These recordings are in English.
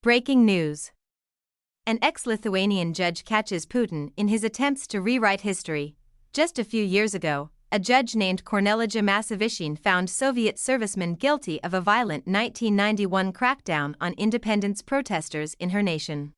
Breaking news. An ex-Lithuanian judge catches Putin in his attempts to rewrite history. Just a few years ago, a judge named Kornelija Masavyshyn found Soviet servicemen guilty of a violent 1991 crackdown on independence protesters in her nation.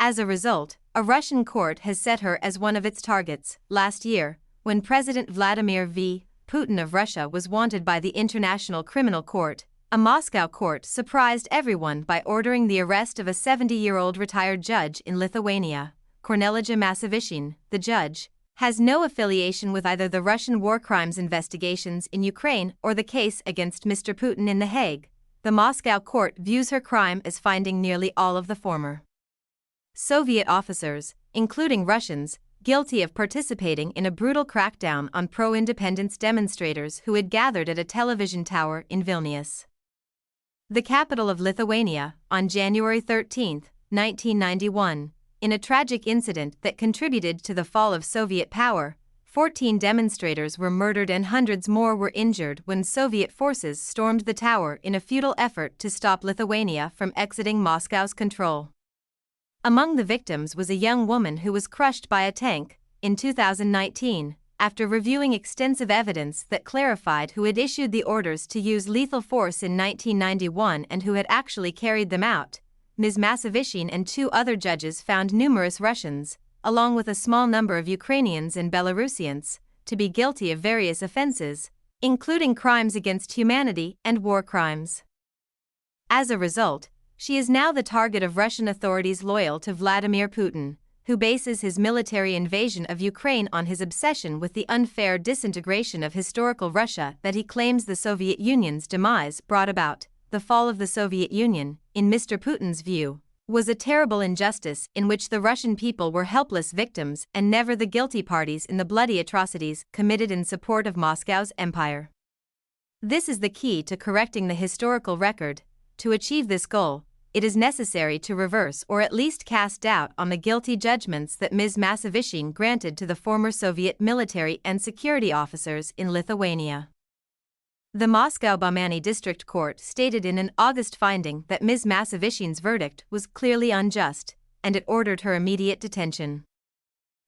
As a result, a Russian court has set her as one of its targets. Last year, when President Vladimir V. Putin of Russia was wanted by the International Criminal Court, a Moscow court surprised everyone by ordering the arrest of a 70-year-old retired judge in Lithuania. Kornelija Masavyshyn, the judge, has no affiliation with either the Russian war crimes investigations in Ukraine or the case against Mr. Putin in The Hague. The Moscow court views her crime as finding nearly all of the former Soviet officers, including Russians, guilty of participating in a brutal crackdown on pro-independence demonstrators who had gathered at a television tower in Vilnius, the capital of Lithuania, on January 13, 1991. In a tragic incident that contributed to the fall of Soviet power, 14 demonstrators were murdered and hundreds more were injured when Soviet forces stormed the tower in a futile effort to stop Lithuania from exiting Moscow's control. Among the victims was a young woman who was crushed by a tank in 2019, after reviewing extensive evidence that clarified who had issued the orders to use lethal force in 1991 and who had actually carried them out. Ms. Masavyshyn and two other judges found numerous Russians, along with a small number of Ukrainians and Belarusians, to be guilty of various offenses, including crimes against humanity and war crimes. As a result, she is now the target of Russian authorities loyal to Vladimir Putin, who bases his military invasion of Ukraine on his obsession with the unfair disintegration of historical Russia that he claims the Soviet Union's demise brought about. The fall of the Soviet Union, in Mr. Putin's view, was a terrible injustice in which the Russian people were helpless victims and never the guilty parties in the bloody atrocities committed in support of Moscow's empire. This is the key to correcting the historical record. To achieve this goal, it is necessary to reverse or at least cast doubt on the guilty judgments that Ms. Masavyshyn granted to the former Soviet military and security officers in Lithuania. The Moscow Bamani District Court stated in an August finding that Ms. Masavyshyn's verdict was clearly unjust, and it ordered her immediate detention.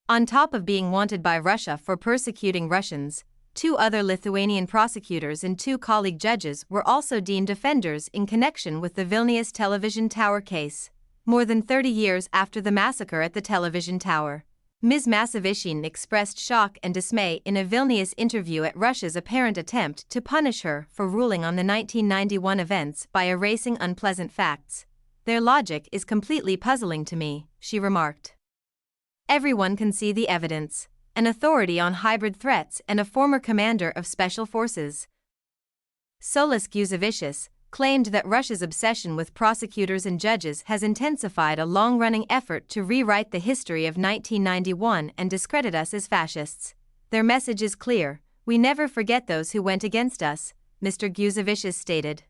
On top of being wanted by Russia for persecuting Russians, two other Lithuanian prosecutors and two colleague judges were also deemed offenders in connection with the Vilnius television tower case. More than 30 years after the massacre at the television tower, Ms. Masavyshyn expressed shock and dismay in a Vilnius interview at Russia's apparent attempt to punish her for ruling on the 1991 events by erasing unpleasant facts. "Their logic is completely puzzling to me," she remarked. "Everyone can see the evidence. An authority on hybrid threats and a former commander of special forces." Solis Guzevičius claimed that Russia's obsession with prosecutors and judges has intensified a long-running effort to rewrite the history of 1991 and discredit us as fascists. "Their message is clear: we never forget those who went against us," Mr. Guzevičius stated.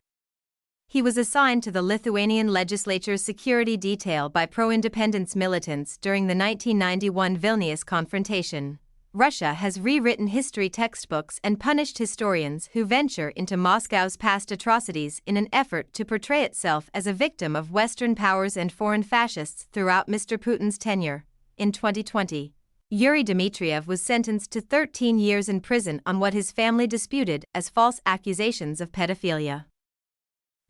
He was assigned to the Lithuanian legislature's security detail by pro-independence militants during the 1991 Vilnius confrontation. Russia has rewritten history textbooks and punished historians who venture into Moscow's past atrocities in an effort to portray itself as a victim of Western powers and foreign fascists throughout Mr. Putin's tenure. In 2020, Yuri Dmitriev was sentenced to 13 years in prison on what his family disputed as false accusations of pedophilia.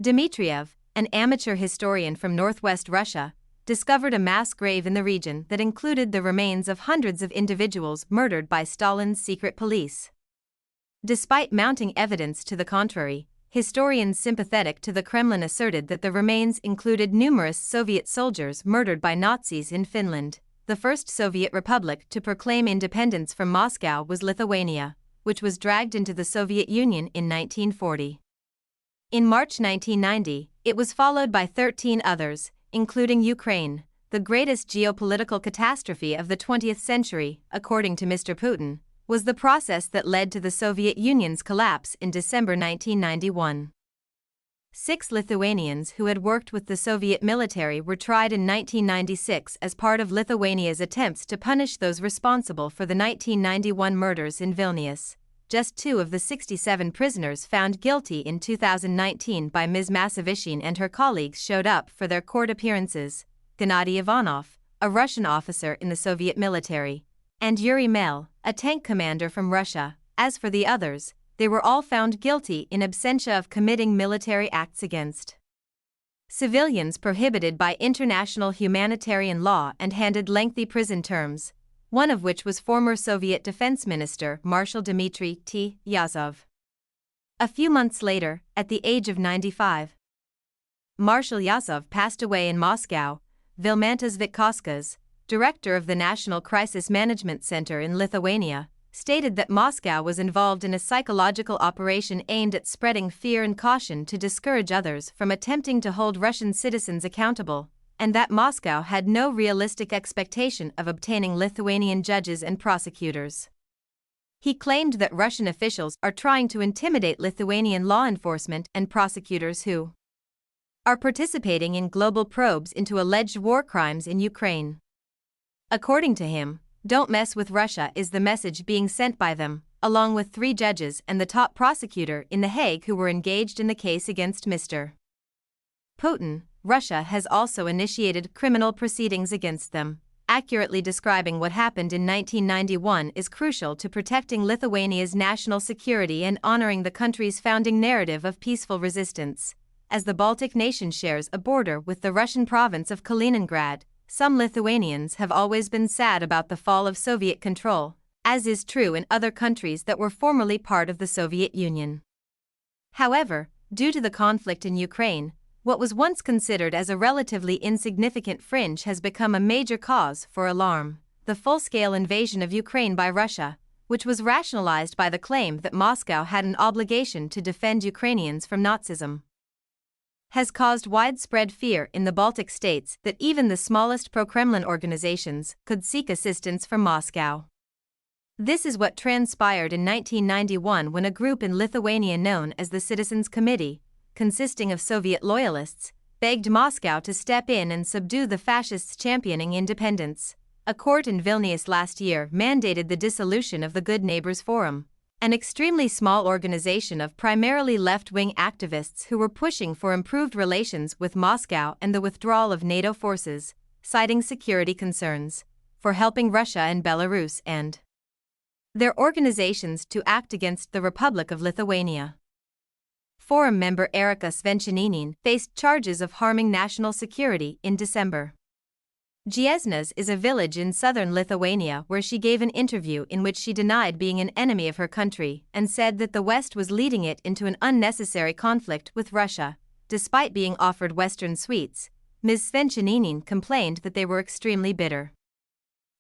Dmitriev, an amateur historian from northwest Russia, discovered a mass grave in the region that included the remains of hundreds of individuals murdered by Stalin's secret police. Despite mounting evidence to the contrary, historians sympathetic to the Kremlin asserted that the remains included numerous Soviet soldiers murdered by Nazis in Finland. The first Soviet republic to proclaim independence from Moscow was Lithuania, which was dragged into the Soviet Union in 1940. In March 1990, it was followed by 13 others, including Ukraine. The greatest geopolitical catastrophe of the 20th century, according to Mr. Putin, was the process that led to the Soviet Union's collapse in December 1991. 6 Lithuanians who had worked with the Soviet military were tried in 1996 as part of Lithuania's attempts to punish those responsible for the 1991 murders in Vilnius. just 2 of the 67 prisoners found guilty in 2019 by Ms. Masavishin and her colleagues showed up for their court appearances: Gennady Ivanov, a Russian officer in the Soviet military, and Yuri Mel, a tank commander from Russia. As for the others, they were all found guilty in absentia of committing military acts against civilians prohibited by international humanitarian law and handed lengthy prison terms, one of which was former Soviet Defense Minister Marshal Dmitry T. Yazov. A few months later, at the age of 95, Marshal Yazov passed away in Moscow. Vilmantas Vitkauskas, director of the National Crisis Management Center in Lithuania, stated that Moscow was involved in a psychological operation aimed at spreading fear and caution to discourage others from attempting to hold Russian citizens accountable, and that Moscow had no realistic expectation of obtaining Lithuanian judges and prosecutors. He claimed that Russian officials are trying to intimidate Lithuanian law enforcement and prosecutors who are participating in global probes into alleged war crimes in Ukraine. According to him, "Don't mess with Russia" is the message being sent by them, along with 3 judges and the top prosecutor in The Hague who were engaged in the case against Mr. Putin. Russia has also initiated criminal proceedings against them. Accurately describing what happened in 1991 is crucial to protecting Lithuania's national security and honoring the country's founding narrative of peaceful resistance. As the Baltic nation shares a border with the Russian province of Kaliningrad, some Lithuanians have always been sad about the fall of Soviet control, as is true in other countries that were formerly part of the Soviet Union. However, due to the conflict in Ukraine, what was once considered as a relatively insignificant fringe has become a major cause for alarm. The full-scale invasion of Ukraine by Russia, which was rationalized by the claim that Moscow had an obligation to defend Ukrainians from Nazism, has caused widespread fear in the Baltic states that even the smallest pro-Kremlin organizations could seek assistance from Moscow. This is what transpired in 1991 when a group in Lithuania known as the Citizens Committee, consisting of Soviet loyalists, begged Moscow to step in and subdue the fascists championing independence. A court in Vilnius last year mandated the dissolution of the Good Neighbors Forum, an extremely small organization of primarily left-wing activists who were pushing for improved relations with Moscow and the withdrawal of NATO forces, citing security concerns, for helping Russia and Belarus and their organizations to act against the Republic of Lithuania. Forum member Erika Svenčioninin faced charges of harming national security in December. Giesnas is a village in southern Lithuania where she gave an interview in which she denied being an enemy of her country and said that the West was leading it into an unnecessary conflict with Russia. Despite being offered Western sweets, Ms. Svenčioninin complained that they were extremely bitter.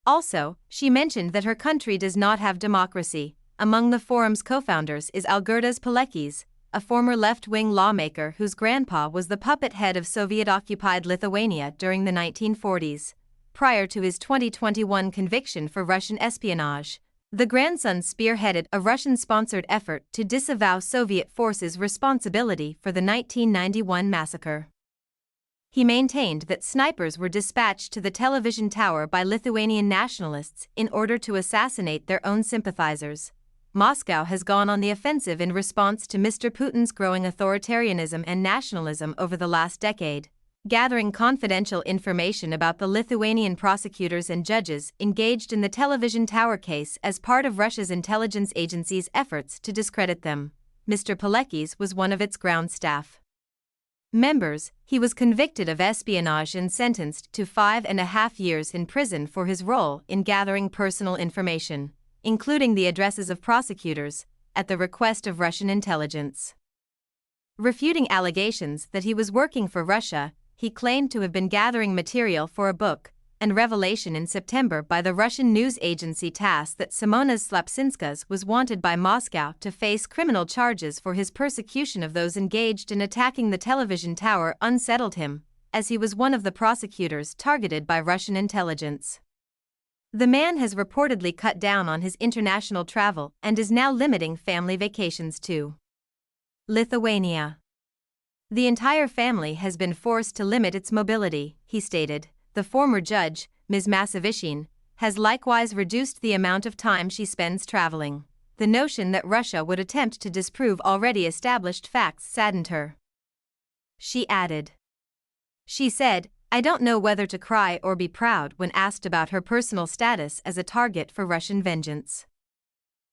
Also, she mentioned that her country does not have democracy. Among the forum's co-founders is Algirdas Paleckis, a former left-wing lawmaker whose grandpa was the puppet head of Soviet-occupied Lithuania during the 1940s. Prior to his 2021 conviction for Russian espionage, the grandson spearheaded a Russian-sponsored effort to disavow Soviet forces' responsibility for the 1991 massacre. He maintained that snipers were dispatched to the television tower by Lithuanian nationalists in order to assassinate their own sympathizers. Moscow has gone on the offensive in response to Mr. Putin's growing authoritarianism and nationalism over the last decade, gathering confidential information about the Lithuanian prosecutors and judges engaged in the television tower case as part of Russia's intelligence agency's efforts to discredit them. Mr. Paleckis was one of its ground staff members. He was convicted of espionage and sentenced to 5.5 years in prison for his role in gathering personal information, including the addresses of prosecutors, at the request of Russian intelligence. Refuting allegations that he was working for Russia, he claimed to have been gathering material for a book, and revelation in September by the Russian news agency TASS that Simonas Slapsinskas was wanted by Moscow to face criminal charges for his persecution of those engaged in attacking the television tower unsettled him, as he was one of the prosecutors targeted by Russian intelligence. The man has reportedly cut down on his international travel and is now limiting family vacations to Lithuania. The entire family has been forced to limit its mobility, he stated. The former judge, Ms. Masavishin, has likewise reduced the amount of time she spends traveling. The notion that Russia would attempt to disprove already established facts saddened her. She added. She said, "I don't know whether to cry or be proud" when asked about her personal status as a target for Russian vengeance.